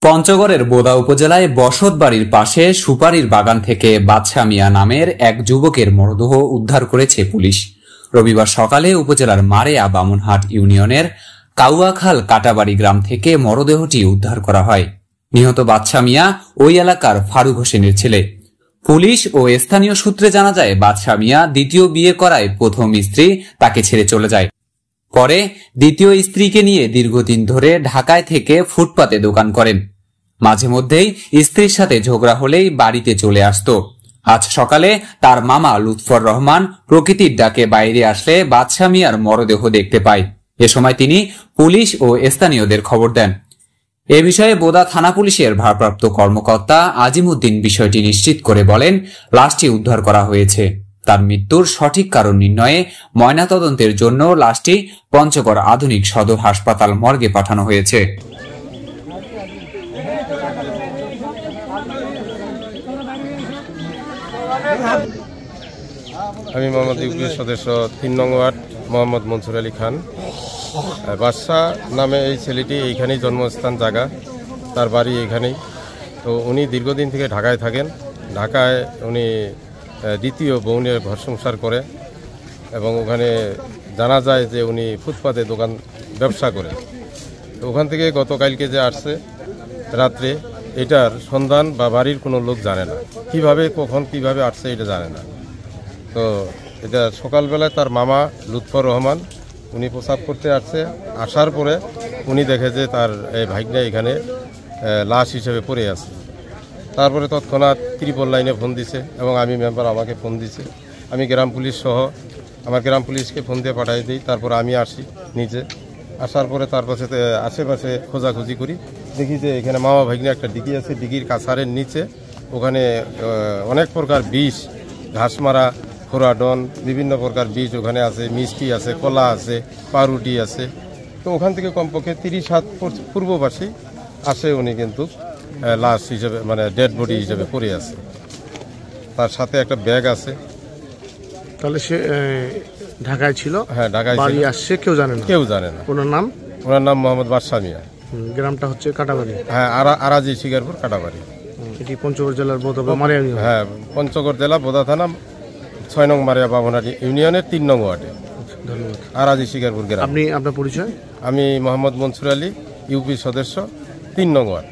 পঞ্চগড়ের বোদা উপজেলায় বসত বাড়ির পাশে সুপারির বাগান থেকে বাদশা মিয়া নামের এক যুবকের মরদেহ উদ্ধার করেছে পুলিশ। রবিবার সকালে উপজেলার মারেয়া বামুনহাট ইউনিয়নের কাউয়াখাল কাটাবাড়ি গ্রাম থেকে মরদেহটি উদ্ধার করা হয়। নিহত বাদশা মিয়া ওই এলাকার ফারুক হোসেনের ছেলে। পুলিশ ও স্থানীয় সূত্রে জানা যায়, বাদশা মিয়া দ্বিতীয় বিয়ে করায় প্রথম স্ত্রী তাকে ছেড়ে চলে যায়। পরে দ্বিতীয় স্ত্রীকে নিয়ে দীর্ঘদিন ধরে ঢাকায় থেকে ফুটপাতে দোকান করেন। মাঝে মধ্যেই স্ত্রীর সাথে ঝগড়া হলেই বাড়িতে চলে আসত। আজ সকালে তার মামা লুৎফর রহমান প্রকৃতির ডাকে বাইরে আসলে বাদশা মিয়ার মরদেহ দেখতে পায়। এ সময় তিনি পুলিশ ও স্থানীয়দের খবর দেন। এ বিষয়ে বোদা থানা পুলিশের ভারপ্রাপ্ত কর্মকর্তা আজিমউদ্দিন বিষয়টি নিশ্চিত করে বলেন, লাশটি উদ্ধার করা হয়েছে। তার মৃত্যুর সঠিক কারণ নির্ণয়ে ময়নাতদন্তের জন্য লাশটি পঞ্চগড় আধুনিক সদর হাসপাতাল মর্গে পাঠানো হয়েছে। আমি মোহাম্মদ ইউপির সদস্য ৩ নং ওয়ার্ড মোহাম্মদ মনসুর আলী খান। বাদশা নামে এই ছেলেটি এইখানেই জন্মস্থান, জায়গা, তার বাড়ি এইখানেই। তো উনি দীর্ঘদিন থেকে ঢাকায় থাকেন। ঢাকায় উনি দ্বিতীয় বউ নিয়ে ঘর সংসার করে এবং ওখানে জানা যায় যে উনি ফুটপাতে দোকান ব্যবসা করে। তো ওখান থেকে গতকালকে যে আসছে রাত্রে, এটার সন্ধান বা বাড়ির কোনো লোক জানে না, কিভাবে কখন কিভাবে আসছে এটা জানে না। তো এটা সকালবেলায় তার মামা লুৎফর রহমান উনি প্রসাব করতে আসছে। আসার পরে উনি দেখে যে তার এই ভাইগনা এখানে লাশ হিসেবে পড়ে আছে। তারপরে তৎক্ষণাৎ ত্রিপল লাইনে ফোন দিছে এবং আমি মেম্বার আমাকে ফোন দিছে। আমি গ্রাম পুলিশ সহ আমার গ্রাম পুলিশকে ফোন দিয়ে পাঠিয়ে দিই। তারপর আমি আসি নিচে। আসার পরে তার পাশে আশেপাশে খোঁজাখুঁজি করি, দেখি যে এখানে মামা ভাইগনা একটা ডিগি আছে। ডিগির কাছারের নিচে ওখানে অনেক প্রকার বিষ, ঘাস মারা, ফোরাডন, বিভিন্ন প্রকার বীজ ওখানে আছে, মিষ্টি আছে, কলা আছে, পাউরুটি আছে। তো ওখান থেকে কমপক্ষে 30 হাত পূর্ববাসী আসে উনি কিন্তু লাশ হিসেবে, মানে ডেড বডি হিসেবে পড়ে আছে। তার সাথে একটা ব্যাগ আছে। তাহলে সে ঢাকায় ছিল? হ্যাঁ, ঢাকায় বাড়ি আসছে, কেউ জানে না? কেউ জানে না। ওনার নাম? ওনার নাম মোহাম্মদ বাদশা মিয়া। গ্রামটা হচ্ছে কাটাবাড়ি? হ্যাঁ, আরাজি শিকারপুর কাটাবাড়ি। এটি পঞ্চগড় জেলার বোদা মারিয়া ইউনিয়ন? হ্যাঁ, পঞ্চগড় জেলা বোদা থানা 6 নং মারিয়া বামুনহাট ইউনিয়নের 3 নং ওয়ার্ডে। ধন্যবাদ। আরাজি শিকারপুর গ্রাম। আপনি আপনার পরিচয়? আমি মোহাম্মদ মনসুর আলী, ইউপি সদস্য, 3 নং ওয়ার্ড।